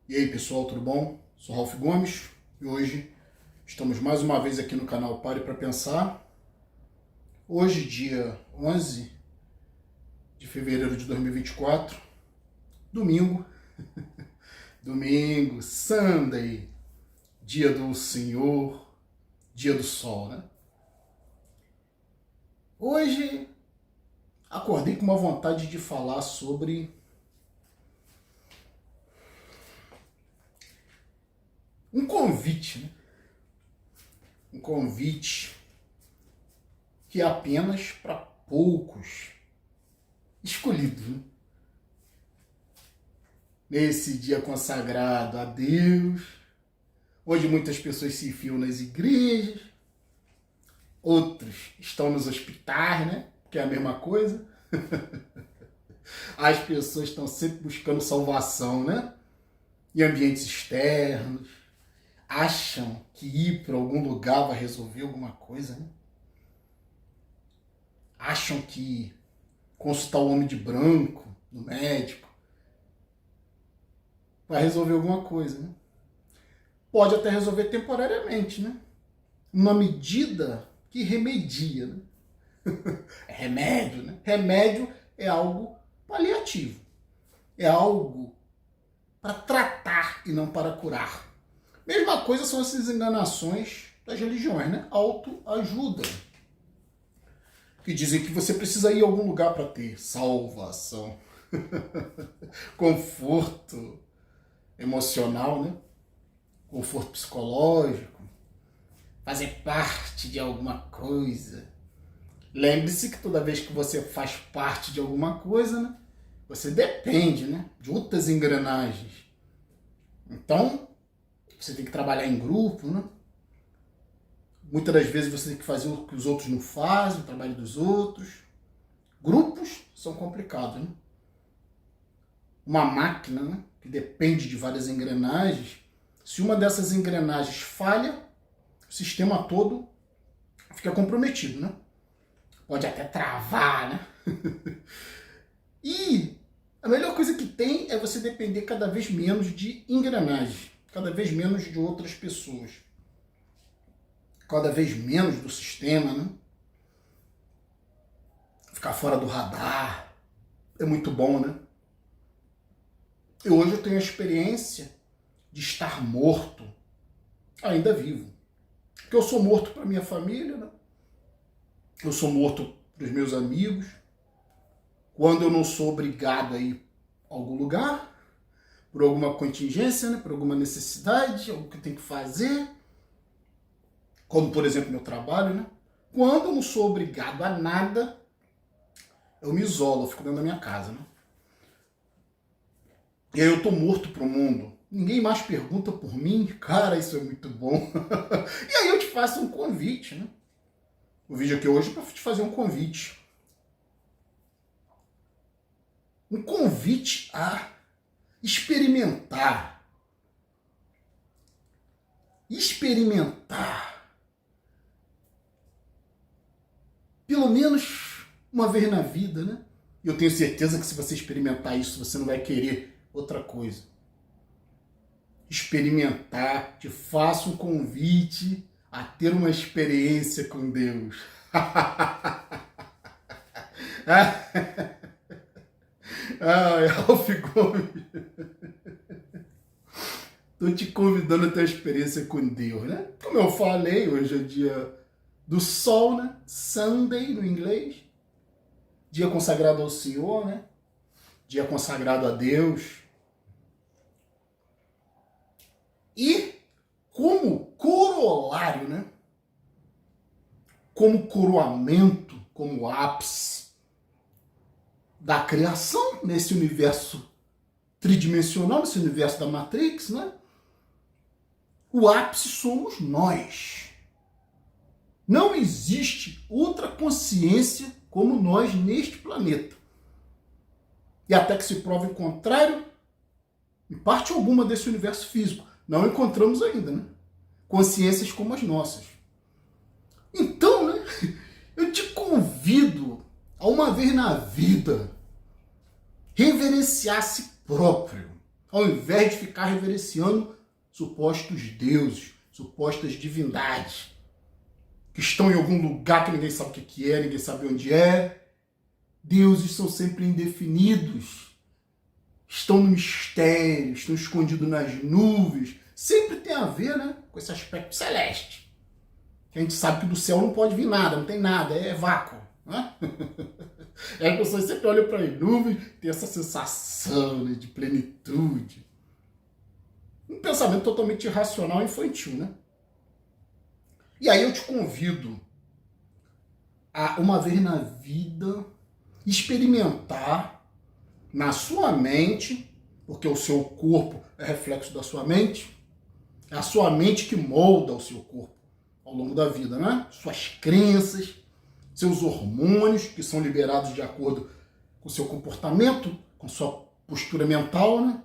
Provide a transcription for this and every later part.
E aí pessoal, tudo bom? Sou Ralph Gomes e hoje estamos mais uma vez aqui no canal Pare para Pensar. Hoje, dia 11 de fevereiro de 2024, domingo, domingo, Sunday, dia do Senhor, dia do sol, né? Hoje acordei com uma vontade de falar sobre um convite, né? Um convite que é apenas para poucos escolhidos, né? Nesse dia consagrado a Deus, onde muitas pessoas se enfiam nas igrejas, outros estão nos hospitais, né? Que é a mesma coisa. As pessoas estão sempre buscando salvação, né? Em ambientes externos, acham que ir para algum lugar vai resolver alguma coisa, né? Acham que consultar o homem de branco no médico vai resolver alguma coisa, né? Pode até resolver temporariamente, né? Uma medida que remedia, né? É remédio, né? Remédio é algo paliativo. É algo para tratar e não para curar. Mesma coisa são essas enganações das religiões, né? Autoajuda. Que dizem que você precisa ir a algum lugar para ter salvação, conforto emocional, né? Conforto psicológico, fazer parte de alguma coisa. Lembre-se que toda vez que você faz parte de alguma coisa, né? Você depende, né? De outras engrenagens. Então, você tem que trabalhar em grupo, né? Muitas das vezes você tem que fazer o que os outros não fazem, o trabalho dos outros. Grupos são complicados, né? Uma máquina, né, que depende de várias engrenagens, se uma dessas engrenagens falha, o sistema todo fica comprometido, né? Pode até travar, né? E a melhor coisa que tem é você depender cada vez menos de engrenagens, cada vez menos de outras pessoas, cada vez menos do sistema, né? Ficar fora do radar é muito bom, né? E hoje eu tenho a experiência de estar morto, ainda vivo. Porque eu sou morto para minha família, né? Eu sou morto para os meus amigos. Quando eu não sou obrigado a ir a algum lugar, por alguma contingência, né? Por alguma necessidade, algo que eu tenho que fazer, como, por exemplo, meu trabalho, né? Quando eu não sou obrigado a nada, eu me isolo, eu fico dentro da minha casa, né? E aí eu tô morto pro mundo. Ninguém mais pergunta por mim. Cara, isso é muito bom. E aí eu te faço um convite, né? O vídeo aqui hoje é para te fazer um convite. Um convite a experimentar. Experimentar. Pelo menos uma vez na vida, né? E eu tenho certeza que se você experimentar isso, você não vai querer outra coisa. Experimentar, te faço um convite a ter uma experiência com Deus. Ai, Ralph Gomes. Estou te convidando a ter uma experiência com Deus, né? Como eu falei, hoje é dia do sol, né? Sunday no inglês. Dia consagrado ao Senhor, né? Dia consagrado a Deus. E como corolário, né? Como coroamento, como ápice da criação nesse universo tridimensional, nesse universo da Matrix, né? O ápice somos nós. Não existe outra consciência como nós neste planeta. E até que se prove o contrário, em parte alguma desse universo físico, não encontramos ainda, né? Consciências como as nossas. Então, né? Eu te convido a uma vez na vida reverenciar a si próprio, ao invés de ficar reverenciando supostos deuses, supostas divindades, que estão em algum lugar que ninguém sabe o que é, ninguém sabe onde é. Deuses são sempre indefinidos, estão no mistério, estão escondidos nas nuvens. Sempre tem a ver, né, com esse aspecto celeste. Que a gente sabe que do céu não pode vir nada, não tem nada, é vácuo. Né? E as pessoas sempre olham para as nuvens, tem essa sensação, né, de plenitude. Um pensamento totalmente irracional e infantil, né? E aí eu te convido a, uma vez na vida, experimentar na sua mente, porque o seu corpo é reflexo da sua mente, é a sua mente que molda o seu corpo ao longo da vida, né? Suas crenças, seus hormônios, que são liberados de acordo com o seu comportamento, com sua postura mental, né?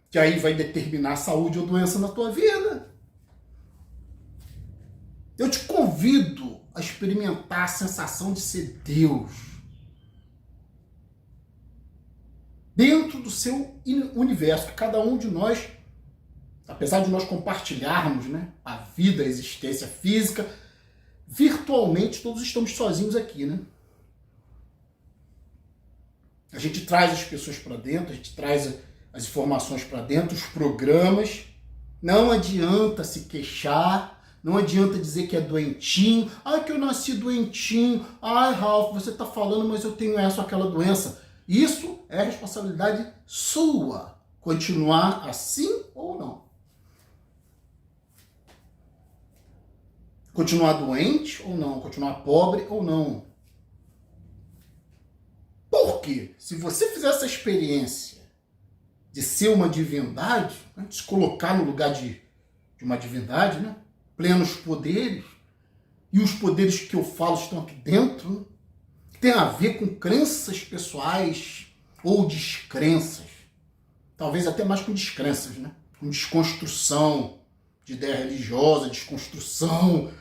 Que aí vai determinar a saúde ou doença na tua vida. Eu te convido a experimentar a sensação de ser Deus dentro do seu universo, que cada um de nós, apesar de nós compartilharmos, né, a vida, a existência física, virtualmente todos estamos sozinhos aqui, né? A gente traz as pessoas para dentro, a gente traz as informações para dentro, os programas. Não adianta se queixar, não adianta dizer que é doentinho. Ai, que eu nasci doentinho. Ai, Ralf, você está falando, mas eu tenho essa ou aquela doença. Isso é responsabilidade sua. Continuar assim ou não. Continuar doente ou não. Continuar pobre ou não. Por quê? Se você fizer essa experiência de ser uma divindade, né, de se colocar no lugar de uma divindade, né, plenos poderes, e os poderes que eu falo estão aqui dentro, né, tem a ver com crenças pessoais ou descrenças. Talvez até mais com descrenças, né? Com desconstrução de ideia religiosa, desconstrução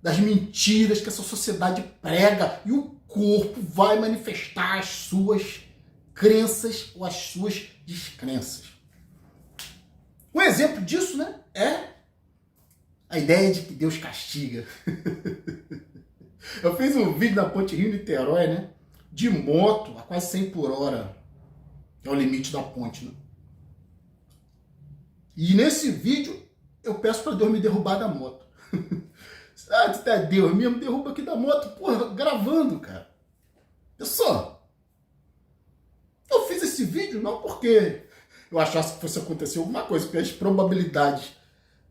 das mentiras que essa sociedade prega, e o corpo vai manifestar as suas crenças ou as suas descrenças. Um exemplo disso, né, é a ideia de que Deus castiga. Eu fiz um vídeo na Ponte Rio-Niterói, né, de moto a quase 100 por hora, que é o limite da ponte, né? E nesse vídeo eu peço para Deus me derrubar da moto. Ah, Deus mesmo, derruba aqui da moto, porra, gravando, cara. Pessoal, eu fiz esse vídeo não porque eu achasse que fosse acontecer alguma coisa, porque as probabilidades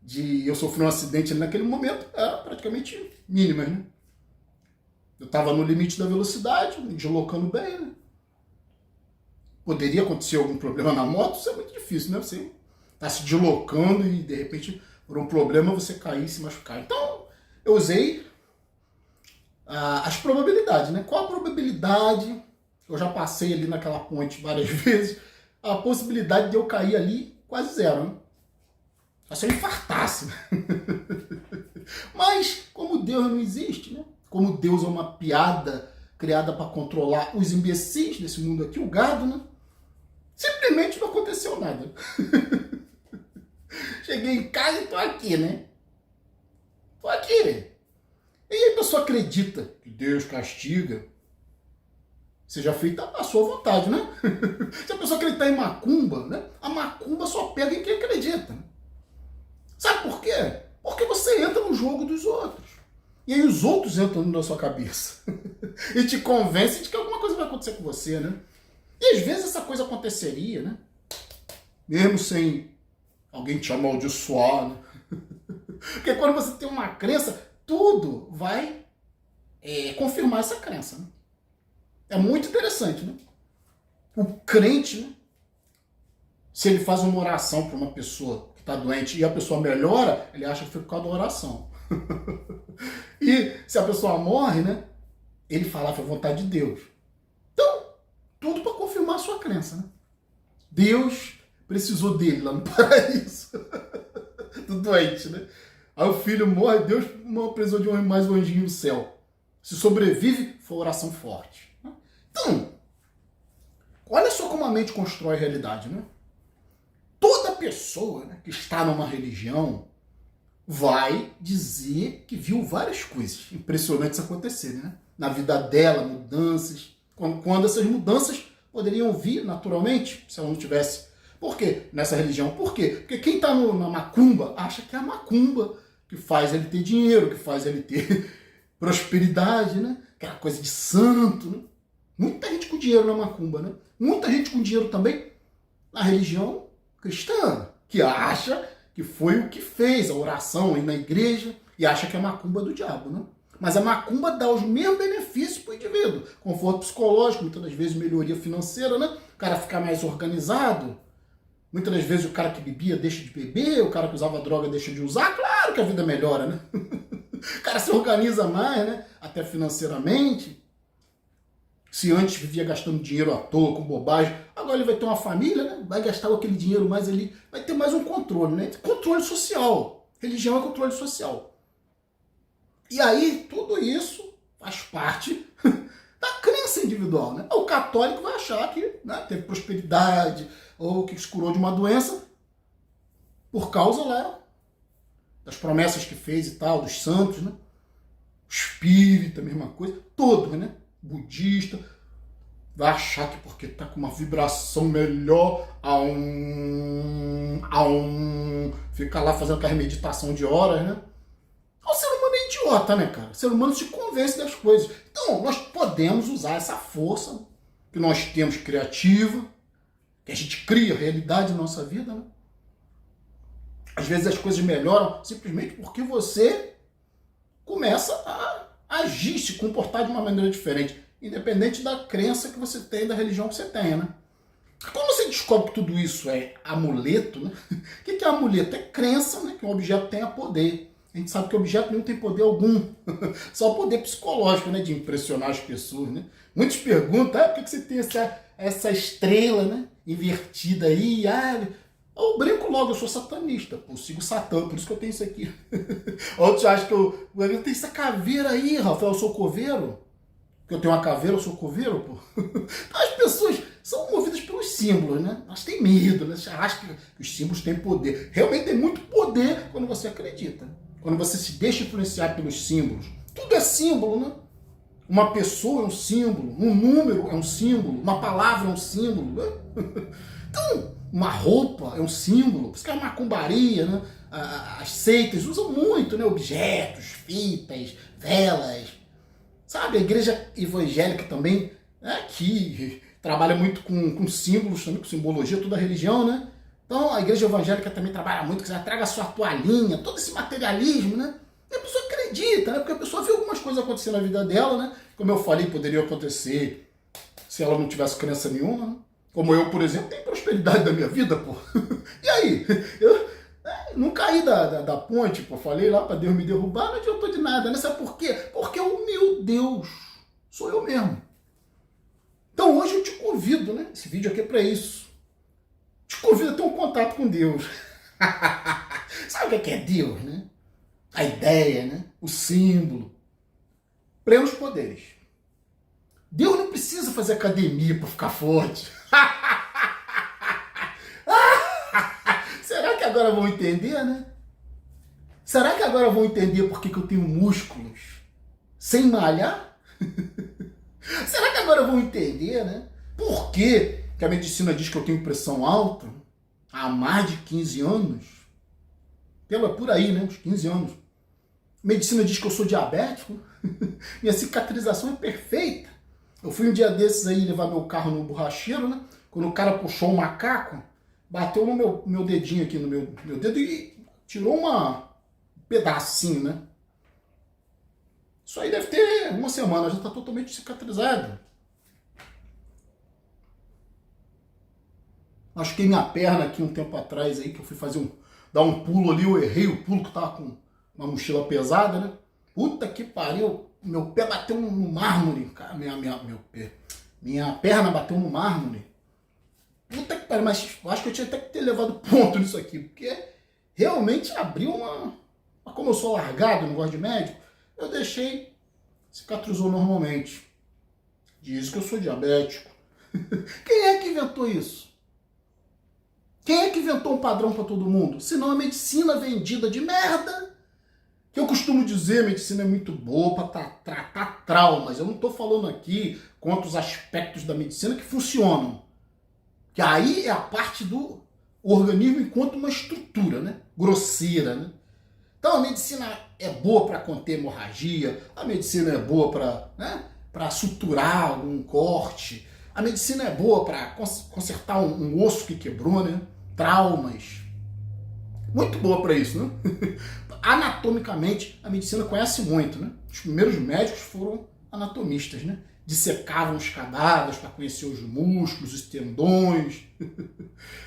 de eu sofrer um acidente naquele momento eram praticamente mínimas, né? Eu estava no limite da velocidade, me deslocando bem, né? Poderia acontecer algum problema na moto, isso é muito difícil, né? Você está se deslocando e de repente, por um problema, você cair e se machucar. Então, eu usei as probabilidades, né? Qual a probabilidade? Eu já passei ali naquela ponte várias vezes. A possibilidade de eu cair ali quase zero, né? Só se eu infartasse. Mas, como Deus não existe, né? Como Deus é uma piada criada para controlar os imbecis desse mundo aqui, o gado, né? Simplesmente não aconteceu nada. Cheguei em casa e tô aqui, né? Tô aqui. E aí a pessoa acredita que Deus castiga, seja feita a sua vontade, né? Se a pessoa acreditar em macumba, né? A macumba só pega em quem acredita. Né? Sabe por quê? Porque você entra no jogo dos outros. E aí os outros entram na sua cabeça. E te convencem de que alguma coisa vai acontecer com você, né? E às vezes essa coisa aconteceria, né? Mesmo sem alguém te amaldiçoar, né? Porque quando você tem uma crença, tudo vai confirmar essa crença, né? É muito interessante, né? O crente, né? Se ele faz uma oração para uma pessoa que está doente e a pessoa melhora, ele acha que foi por causa da oração. E se a pessoa morre, né? Ele fala que foi vontade de Deus. Então, tudo para confirmar a sua crença, né? Deus precisou dele lá no paraíso. Do doente, né? Aí o filho morre, Deus não precisou de mais um anjinho no céu. Se sobrevive, foi oração forte. Então, olha só como a mente constrói a realidade, né? pessoa, né, que está numa religião vai dizer que viu várias coisas impressionantes acontecerem, né? Na vida dela, mudanças, quando essas mudanças poderiam vir naturalmente, se ela não tivesse. Por quê? Nessa religião. Por quê? Porque quem está na macumba acha que é a macumba que faz ele ter dinheiro, que faz ele ter prosperidade, né? Aquela coisa de santo, né? Muita gente com dinheiro na macumba, né? Muita gente com dinheiro também na religião cristã, que acha que foi o que fez a oração aí na igreja e acha que é macumba do diabo, né? Mas a macumba dá os mesmos benefícios para o indivíduo. Conforto psicológico, muitas das vezes melhoria financeira, né? O cara ficar mais organizado. Muitas das vezes o cara que bebia deixa de beber, o cara que usava droga deixa de usar. Claro que a vida melhora, né? O cara se organiza mais, né? Até financeiramente. Se antes vivia gastando dinheiro à toa, com bobagem, agora ele vai ter uma família, né? Vai gastar aquele dinheiro mais ali, vai ter mais um controle, né? Controle social. Religião é controle social. E aí, tudo isso faz parte da crença individual, né? O católico vai achar que, né, teve prosperidade, ou que se curou de uma doença por causa lá das promessas que fez e tal, dos santos, né? Espírita, mesma coisa, todo, né? Budista, vai achar que porque tá com uma vibração melhor, fica lá fazendo aquela meditação de horas, né? O ser humano é idiota, né, cara? O ser humano se convence das coisas. Então, nós podemos usar essa força que nós temos criativa, que a gente cria a realidade na nossa vida, né? Às vezes as coisas melhoram simplesmente porque você começa a agir, se comportar de uma maneira diferente, independente da crença que você tem, da religião que você tenha, né? Quando você descobre que tudo isso é amuleto, né? O que é amuleto? É crença, né? Que um objeto tenha poder. A gente sabe que o objeto não tem poder algum, só poder psicológico, né? De impressionar as pessoas, né? Muitos perguntam, por que você tem essa estrela, né? Invertida aí? Eu brinco logo, eu sou satanista, eu sigo Satã, por isso que eu tenho isso aqui. Outros acham que eu tenho essa caveira aí, Rafael, eu sou coveiro. Que eu tenho uma caveira, eu sou coveiro, pô. Então, as pessoas são movidas pelos símbolos, né? Elas têm medo, né? Elas acham que os símbolos têm poder. Realmente tem muito poder quando você acredita. Quando você se deixa influenciar pelos símbolos. Tudo é símbolo, né? Uma pessoa é um símbolo, um número é um símbolo, uma palavra é um símbolo, né? Então, uma roupa é um símbolo. Por isso que a macumbaria, né? As seitas usam muito, né? Objetos, fitas, velas. Sabe, a igreja evangélica também, né, que trabalha muito com símbolos, também com simbologia, toda a religião, né? Então a igreja evangélica também trabalha muito, que já traga a sua toalhinha, todo esse materialismo, né? E a pessoa acredita, né? Porque a pessoa vê algumas coisas acontecendo na vida dela, né? Como eu falei, poderia acontecer se ela não tivesse crença nenhuma, né? Como eu, por exemplo, tenho prosperidade da minha vida, pô. E aí? Eu não caí da ponte, pô. Falei lá para Deus me derrubar, não adiantou de nada, né? Sabe por quê? Porque o meu Deus sou eu mesmo. Então hoje eu te convido, né? Esse vídeo aqui é para isso. Te convido a ter um contato com Deus. Sabe o que é Deus, né? A ideia, né? O símbolo. Plenos poderes. Deus não precisa fazer academia para ficar forte. Será que agora vão entender, né? Será que agora vão entender por que eu tenho músculos sem malhar? Será que agora vão entender, né? Por que a medicina diz que eu tenho pressão alta há mais de 15 anos? Por aí, né? Uns 15 anos. A medicina diz que eu sou diabético. Minha cicatrização é perfeita. Eu fui um dia desses aí levar meu carro no borracheiro, né? Quando o cara puxou um macaco, bateu no meu dedinho aqui, no meu dedo e tirou um pedacinho, né? Isso aí deve ter uma semana, já está totalmente cicatrizado. Machuquei minha perna aqui um tempo atrás aí, que eu fui dar um pulo ali, eu errei o pulo, que tava com uma mochila pesada, né? Puta que pariu, meu pé bateu no mármore, cara, minha perna bateu no mármore. Puta que pariu, mas eu acho que eu tinha até que ter levado ponto nisso aqui, porque realmente abriu mas como eu sou largado, não gosto de médico, eu deixei, cicatrizou normalmente. Diz que eu sou diabético. Quem é que inventou isso? Quem é que inventou um padrão para todo mundo? Senão a medicina vendida de merda. Que eu costumo dizer, a medicina é muito boa para tratar traumas. Eu não estou falando aqui contra os aspectos da medicina que funcionam. Que aí é a parte do organismo enquanto uma estrutura, né? Grosseira, né? Então a medicina é boa para conter hemorragia, a medicina é boa para, né, para suturar algum corte, a medicina é boa para consertar um osso que quebrou, né? Traumas. Muito boa para isso, né? Anatomicamente, a medicina conhece muito, né? Os primeiros médicos foram anatomistas, né? Dissecavam os cadáveres para conhecer os músculos, os tendões,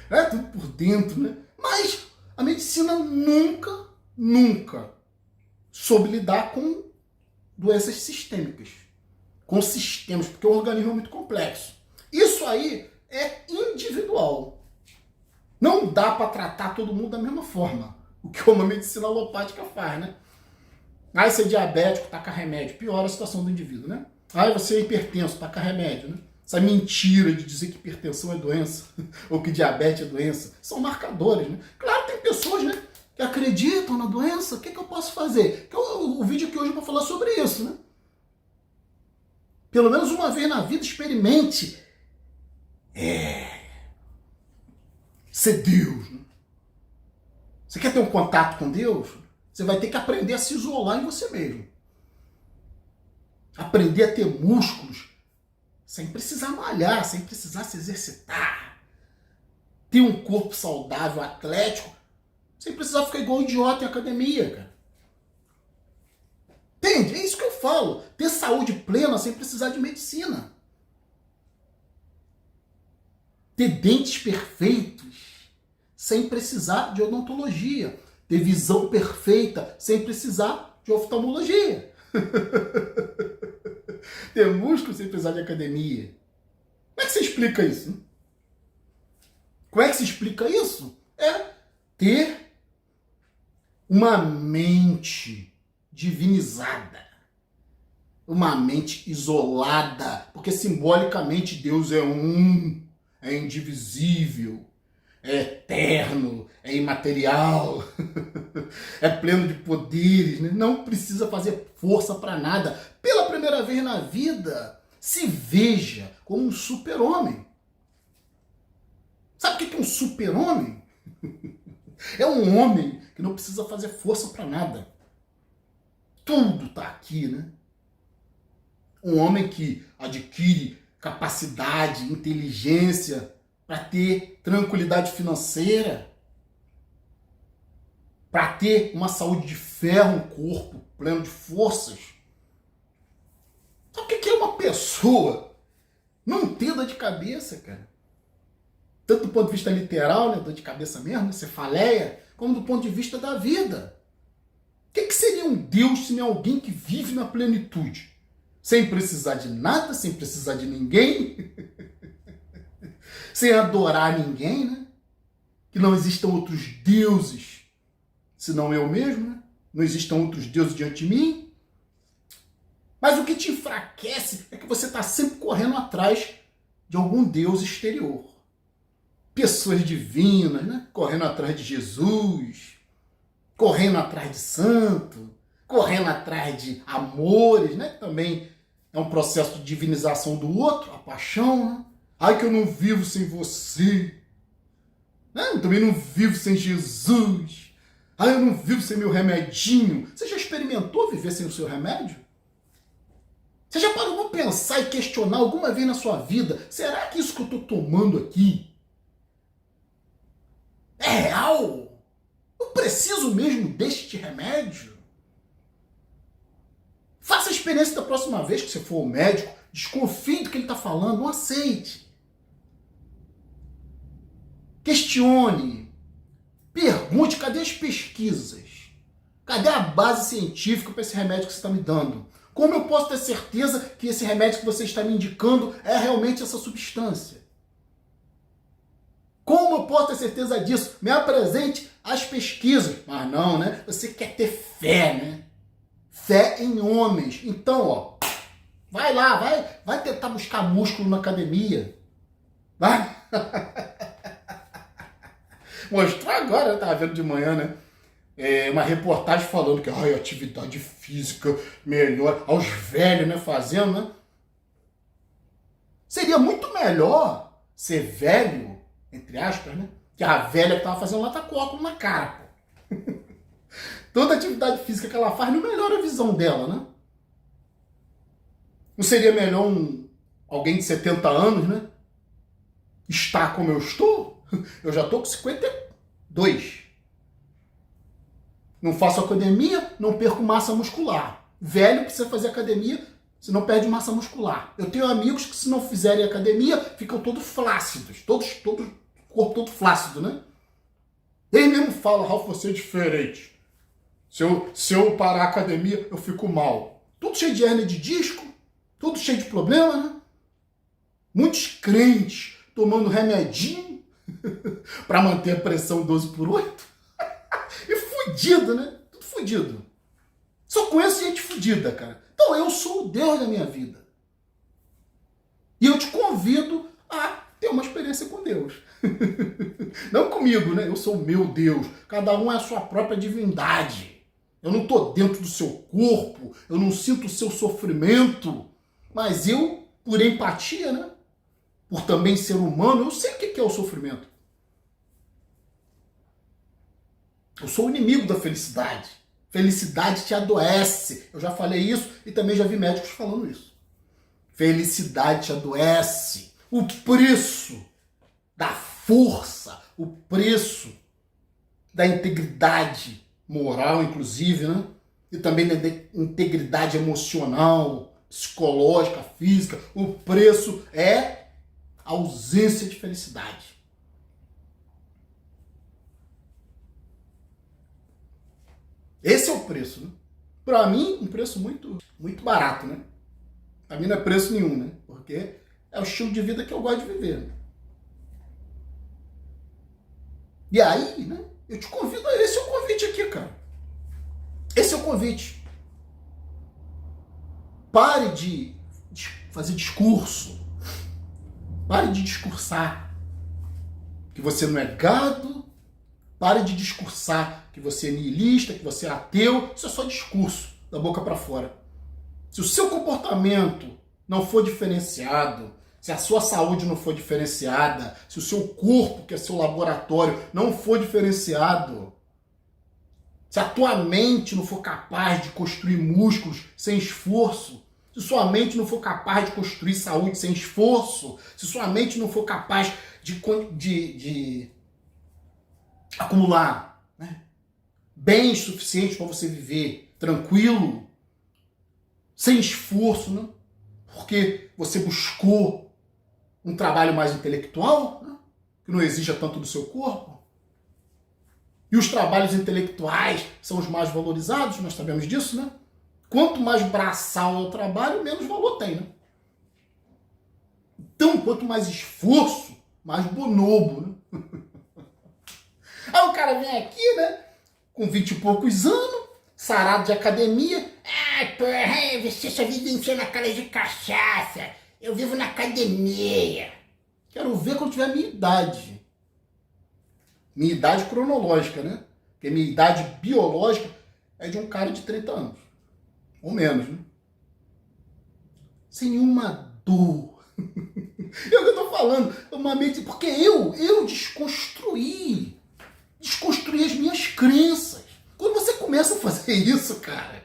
é tudo por dentro, né? Mas a medicina nunca soube lidar com doenças sistêmicas, com sistemas, porque o organismo é muito complexo. Isso aí é individual. Não dá para tratar todo mundo da mesma forma, o que uma medicina alopática faz, né? Aí você é diabético, taca remédio, piora a situação do indivíduo, né? Aí você é hipertenso, taca remédio, né? Essa mentira de dizer que hipertensão é doença, ou que diabetes é doença, são marcadores, né? Claro, tem pessoas, né, que acreditam na doença, o que eu posso fazer? O vídeo aqui hoje é para falar sobre isso, né? Pelo menos uma vez na vida, experimente ser Deus, né? Você quer ter um contato com Deus? Você vai ter que aprender a se isolar em você mesmo. Aprender a ter músculos sem precisar malhar, sem precisar se exercitar. Ter um corpo saudável, atlético, sem precisar ficar igual um idiota em academia, cara. Entende? É isso que eu falo. Ter saúde plena sem precisar de medicina. Ter dentes perfeitos sem precisar de odontologia. Ter visão perfeita sem precisar de oftalmologia. Ter músculo sem precisar de academia. Como é que você explica isso? Hein? Como é que se explica isso? É ter uma mente divinizada. Uma mente isolada. Porque simbolicamente Deus é um, é indivisível, é eterno, é imaterial, é pleno de poderes, né? Não precisa fazer força para nada. Pela primeira vez na vida, se veja como um super-homem. Sabe o que é um super-homem? É um homem que não precisa fazer força para nada. Tudo está aqui, né? Um homem que adquire capacidade, inteligência para ter tranquilidade financeira, para ter uma saúde de ferro, um corpo pleno de forças. Sabe o que é uma pessoa não ter dor de cabeça, cara? Tanto do ponto de vista literal, né, dor de cabeça mesmo, cefaleia, como do ponto de vista da vida. O que seria um Deus se não é alguém que vive na plenitude? Sem precisar de nada, sem precisar de ninguém, sem adorar ninguém, né? Que não existam outros deuses, senão eu mesmo, né? Não existam outros deuses diante de mim. Mas o que te enfraquece é que você está sempre correndo atrás de algum Deus exterior. Pessoas divinas, né? Correndo atrás de Jesus, correndo atrás de santo, correndo atrás de amores, né? Que também é um processo de divinização do outro, a paixão, né? Ai, que eu não vivo sem você. Né? Eu também não vivo sem Jesus. Ai, eu não vivo sem meu remedinho. Você já experimentou viver sem o seu remédio? Você já parou para pensar e questionar alguma vez na sua vida? Será que isso que eu estou tomando aqui é real? Eu preciso mesmo deste remédio? Faça a experiência da próxima vez que você for ao médico. Desconfie do que ele está falando. Não aceite. Questione. Pergunte, cadê as pesquisas? Cadê a base científica para esse remédio que você está me dando? Como eu posso ter certeza que esse remédio que você está me indicando é realmente essa substância? Como eu posso ter certeza disso? Me apresente as pesquisas. Mas não, né? Você quer ter fé, né? Fé em homens. Então, ó, vai lá, vai tentar buscar músculo na academia. Vai. Mostrou agora, eu tava vendo de manhã, né? Uma reportagem falando que a atividade física melhor aos velhos, né? Fazendo, né? Seria muito melhor ser velho, entre aspas, né? Que a velha que tava fazendo lá tá com óculos na cara, pô. Toda atividade física que ela faz não melhora a visão dela, né? Não seria melhor alguém de 70 anos, né? Estar como eu estou? Eu já tô com 52. Não faço academia, não perco massa muscular. Velho precisa fazer academia, senão perde massa muscular. Eu tenho amigos que, se não fizerem academia, ficam todos flácidos. Corpo todo flácido, né? Ele mesmo fala, Ralf, você é diferente. Se eu parar a academia, eu fico mal. Tudo cheio de hernia de disco, tudo cheio de problema, né? Muitos crentes tomando remedinho para manter a pressão 12/8. E fudido, né? Tudo fudido. Só conheço gente fudida, cara. Então eu sou o Deus da minha vida. E eu te convido a ter uma experiência com Deus. Não comigo, né? Eu sou o meu Deus. Cada um é a sua própria divindade. Eu não estou dentro do seu corpo, eu não sinto o seu sofrimento, mas eu, por empatia, né? Por também ser humano, eu sei o que é o sofrimento. Eu sou o inimigo da felicidade. Felicidade te adoece. Eu já falei isso e também já vi médicos falando isso. Felicidade te adoece. O preço da força, o preço da integridade moral, inclusive, né? E também da integridade emocional, psicológica, física. O preço é a ausência de felicidade. Esse é o preço, né? Para mim, um preço muito, muito barato, né? Para mim não é preço nenhum, né? Porque é o estilo de vida que eu gosto de viver. Né? E aí, né? Eu te convido a esse é o convite aqui, cara. Esse é o convite. Pare de fazer discurso. Pare de discursar que você não é gado. Pare de discursar que você é niilista, que você é ateu. Isso é só discurso, da boca para fora. Se o seu comportamento não for diferenciado, se a sua saúde não for diferenciada, se o seu corpo, que é seu laboratório, não for diferenciado, se a tua mente não for capaz de construir músculos sem esforço, se sua mente não for capaz de construir saúde sem esforço, se sua mente não for capaz de acumular, né, bens suficientes para você viver tranquilo, sem esforço, né, porque você buscou um trabalho mais intelectual, né, que não exija tanto do seu corpo. E os trabalhos intelectuais são os mais valorizados, nós sabemos disso, né? Quanto mais braçal é o trabalho, menos valor tem, né? Então, quanto mais esforço, mais bonobo, né? Aí o cara vem aqui, né? Com 20 e poucos anos, sarado de academia. Ah, porra, você só vive enchendo a cara de cachaça. Eu vivo na academia. Quero ver quando tiver a minha idade. Minha idade cronológica, né? Porque minha idade biológica é de um cara de 30 anos. Ou menos, né? Sem nenhuma dor. É o que eu tô falando. Uma mente... Porque eu desconstruí as minhas crenças. Quando você começa a fazer isso, cara,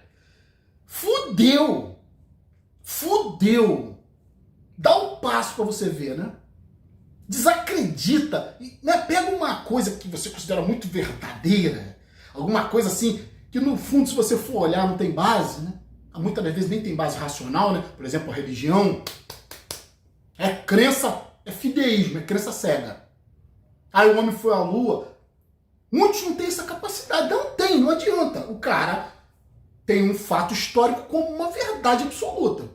fudeu. Dá um passo pra você ver, né? Desacredita, né? Pega uma coisa que você considera muito verdadeira, alguma coisa assim, que no fundo, se você for olhar, não tem base, né? Muitas das vezes nem tem base racional, né? Por exemplo, a religião é crença, é fideísmo, é crença cega. Aí o homem foi à lua. Muitos não têm essa capacidade, não adianta. O cara tem um fato histórico como uma verdade absoluta.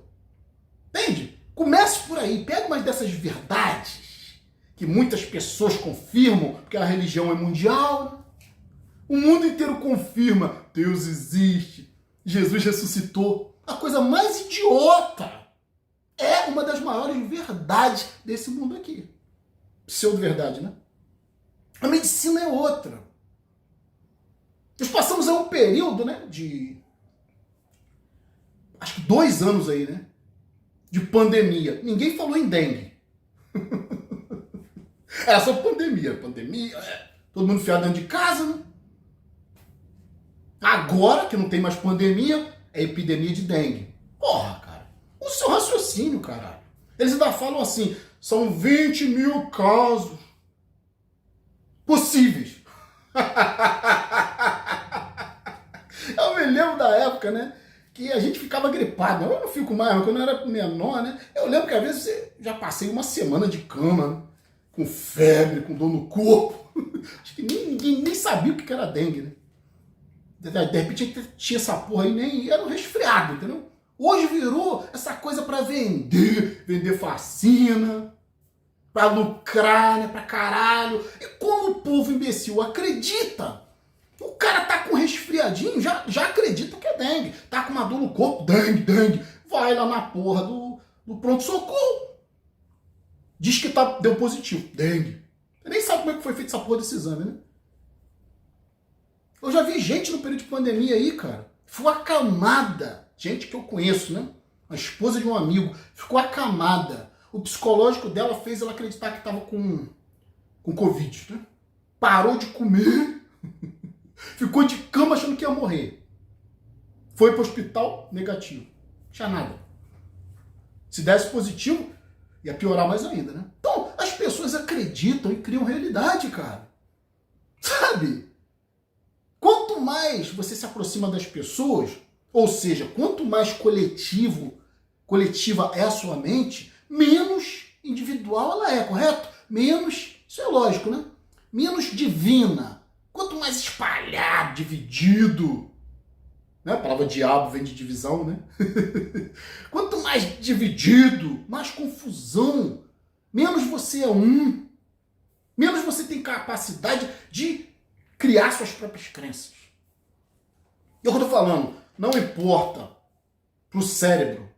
Entende? Comece por aí, pega umas dessas verdades que muitas pessoas confirmam, porque a religião é mundial. O mundo inteiro confirma, Deus existe, Jesus ressuscitou. A coisa mais idiota é uma das maiores verdades desse mundo aqui. Pseudo-verdade, né? A medicina é outra. Nós passamos aí um período, né, de acho que 2 anos aí, né, de pandemia. Ninguém falou em dengue. Era só pandemia, todo mundo enfiado dentro de casa, né? Agora que não tem mais pandemia, é epidemia de dengue. Porra, cara, o seu raciocínio, caralho. Eles ainda falam assim, são 20 mil casos possíveis. Eu me lembro da época, né, que a gente ficava gripado. Eu não fico mais, mas quando eu era menor, né, eu lembro que às vezes eu já passei uma semana de cama, né, com febre, com dor no corpo. Acho que ninguém nem sabia o que era dengue, né? De repente tinha essa porra aí, nem era um resfriado, entendeu? Hoje virou essa coisa pra vender vacina, pra lucrar, né, pra caralho. E como o povo imbecil acredita, o cara tá com resfriadinho, já acredita que é dengue. Tá com uma dor no corpo, dengue. Vai lá na porra do pronto-socorro. Diz que deu positivo, dengue. Você nem sabe como é que foi feito essa porra desse exame, né? Eu já vi gente no período de pandemia aí, cara, ficou acamada. Gente que eu conheço, né? A esposa de um amigo ficou acamada. O psicológico dela fez ela acreditar que estava com Covid, né? Parou de comer, ficou de cama achando que ia morrer. Foi pro hospital, negativo. Não tinha nada. Se desse positivo, ia piorar mais ainda, né? Então, as pessoas acreditam e criam realidade, cara. Sabe? Quanto mais você se aproxima das pessoas, ou seja, quanto mais coletiva é a sua mente, menos individual ela é, correto? Menos, isso é lógico, né? Menos divina. Quanto mais espalhado, dividido, né? A palavra diabo vem de divisão, né? Quanto mais dividido, mais confusão, menos você é um, menos você tem capacidade de criar suas próprias crenças. E o que eu estou falando, não importa para o cérebro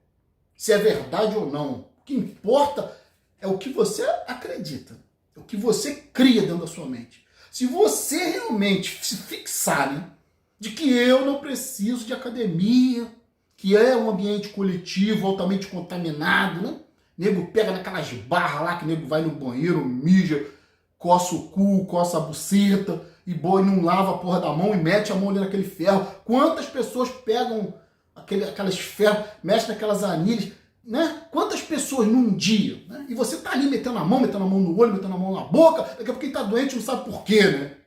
se é verdade ou não. O que importa é o que você acredita, é o que você cria dentro da sua mente. Se você realmente se fixar, né, de que eu não preciso de academia, que é um ambiente coletivo altamente contaminado, né? Nego pega naquelas barras lá que nego vai no banheiro, mija, coça o cu, coça a buceta, e boi não lava a porra da mão e mete a mão ali naquele ferro. Quantas pessoas pegam aquelas ferros, mexem naquelas anilhas, né? Quantas pessoas num dia, né? E você tá ali metendo a mão no olho, metendo a mão na boca, daqui a pouco quem tá doente não sabe por quê, né?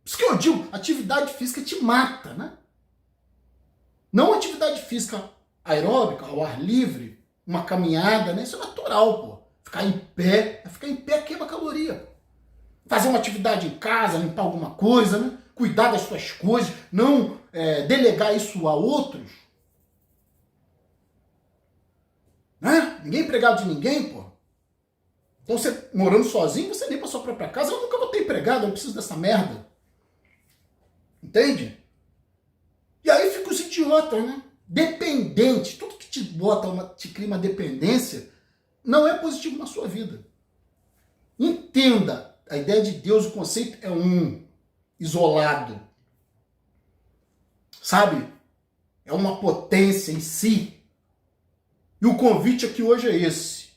Por isso que eu digo, atividade física te mata, né? Não atividade física aeróbica, ao ar livre, uma caminhada, né? Isso é natural, pô. Ficar em pé queima caloria, pô. Fazer uma atividade em casa, limpar alguma coisa, né? Cuidar das suas coisas, não delegar isso a outros. Né? Ninguém é empregado de ninguém, pô. Então você morando sozinho, você limpa a sua própria casa. Eu nunca vou ter empregado, eu não preciso dessa merda. Entende? E aí fica os idiotas, né? Dependente. Tudo que te cria uma dependência não é positivo na sua vida. Entenda. A ideia de Deus, o conceito é um, isolado. Sabe? É uma potência em si. E o convite aqui hoje é esse.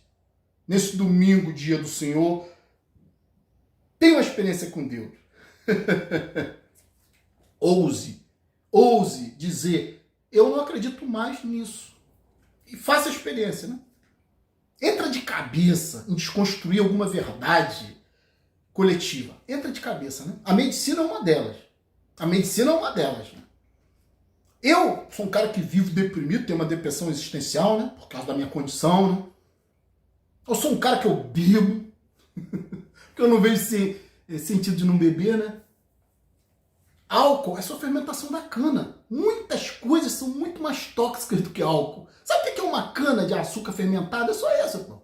Nesse domingo, dia do Senhor, tenha uma experiência com Deus. Ouse dizer, eu não acredito mais nisso. E faça a experiência, né? Entra de cabeça em desconstruir alguma verdade coletiva. Entra de cabeça, né? A medicina é uma delas. Né? Eu sou um cara que vivo deprimido, tenho uma depressão existencial, né? Por causa da minha condição, né? Eu sou um cara que eu bebo, porque eu não vejo sentido de não beber, né? Álcool é só fermentação da cana. Muitas coisas são muito mais tóxicas do que álcool. Sabe o que é uma cana de açúcar fermentada? É só essa, pô.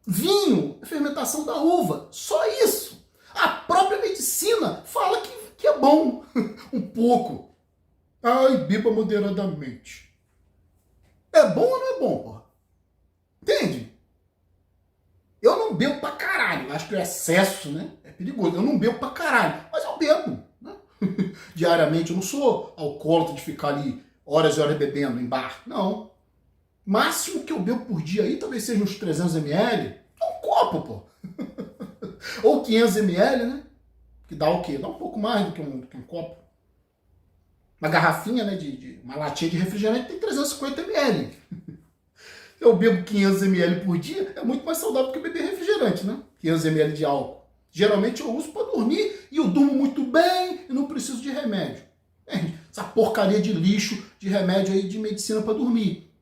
Vinho é fermentação da uva. Só isso. A própria medicina fala que é bom. Um pouco. Ai, beba moderadamente. É bom ou não é bom, pô? Entende? Eu não bebo pra caralho. Acho que o excesso, né, é perigoso. Eu não bebo pra caralho, mas eu bebo, né? Diariamente. Eu não sou alcoólatra de ficar ali horas e horas bebendo em bar. Não. Máximo que eu bebo por dia aí talvez seja uns 300 ml. Um copo, pô. Ou 500 ml, né? Que dá o quê? Dá um pouco mais do que um copo. Uma garrafinha, né, uma latinha de refrigerante tem 350 ml. Eu bebo 500 ml por dia, é muito mais saudável que beber refrigerante, né? 500 ml de álcool. Geralmente eu uso para dormir e eu durmo muito bem e não preciso de remédio. Essa porcaria de lixo de remédio aí de medicina para dormir.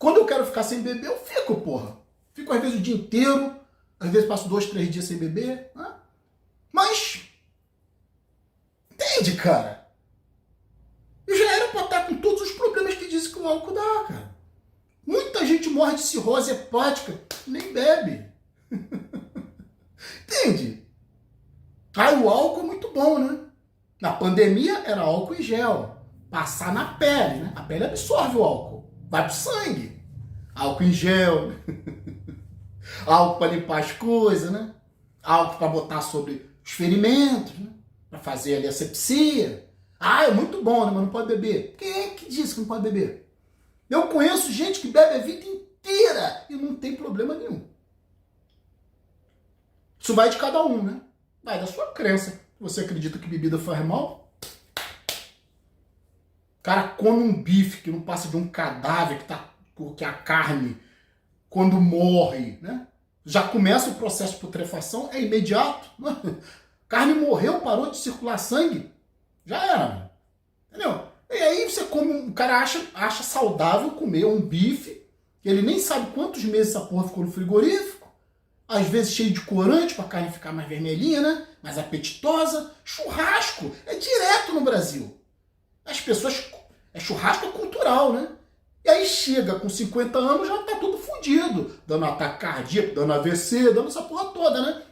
Quando eu quero ficar sem beber, eu fico, porra. Fico às vezes o dia inteiro, às vezes passo 2, 3 dias sem beber, né? Mas, entende, cara? Eu já era pra estar com todos os problemas que dizem que o álcool dá, cara. Muita gente morre de cirrose hepática e nem bebe. Entende? Aí o álcool é muito bom, né? Na pandemia era álcool em gel. Passar na pele, né? A pele absorve o álcool. Vai pro sangue. Álcool em gel. Álcool para limpar as coisas, né? Álcool para botar sobre os ferimentos, né? Para fazer ali a asepsia. Ah, é muito bom, né? Mas não pode beber. Quem é que disse que não pode beber? Eu conheço gente que bebe a vida inteira e não tem problema nenhum. Isso vai de cada um, né? Vai da sua crença. Você acredita que bebida faz mal? O cara come um bife que não passa de um cadáver, que a carne, quando morre, né? Já começa o processo de putrefação, é imediato. Né? Carne morreu, parou de circular sangue, já era. Entendeu? E aí você come, o cara acha saudável comer um bife, que ele nem sabe quantos meses essa porra ficou no frigorífico, às vezes cheio de corante para a carne ficar mais vermelhinha, né? Mais apetitosa. Churrasco é direto no Brasil. As pessoas... churrasco cultural, né? E aí chega com 50 anos, já tá tudo fudido. Dando ataque cardíaco, dando AVC, dando essa porra toda, né?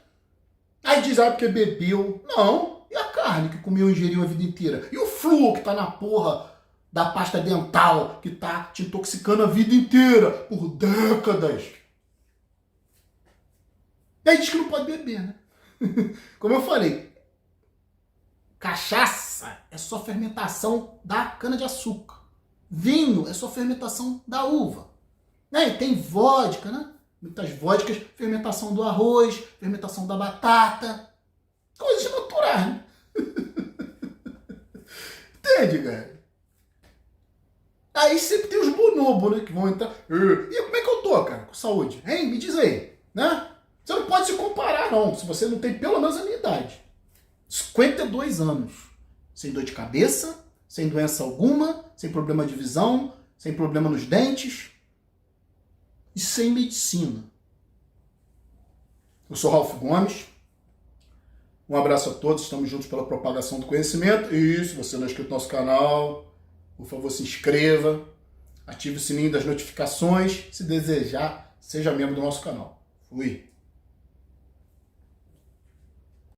Aí diz, porque bebeu. Não. E a carne que comeu e ingeriu a vida inteira? E o flúor que tá na porra da pasta dental, que tá te intoxicando a vida inteira, por décadas. E aí diz que não pode beber, né? Como eu falei, cachaça é só fermentação da cana-de-açúcar. Vinho é só fermentação da uva. E tem vodka, né? Muitas vodkas, fermentação do arroz, fermentação da batata. Coisas naturais, né? Entende, cara? Aí sempre tem os bonobos, né? Que vão entrar. E como é que eu tô, cara? Com saúde? Hein? Me diz aí, né? Você não pode se comparar, não. Se você não tem pelo menos a minha idade. 52 anos. Sem dor de cabeça, sem doença alguma, sem problema de visão, sem problema nos dentes e sem medicina. Eu sou Ralph Gomes. Um abraço a todos. Estamos juntos pela propagação do conhecimento. E se você não é inscrito no nosso canal, por favor, se inscreva. Ative o sininho das notificações. Se desejar, seja membro do nosso canal. Fui.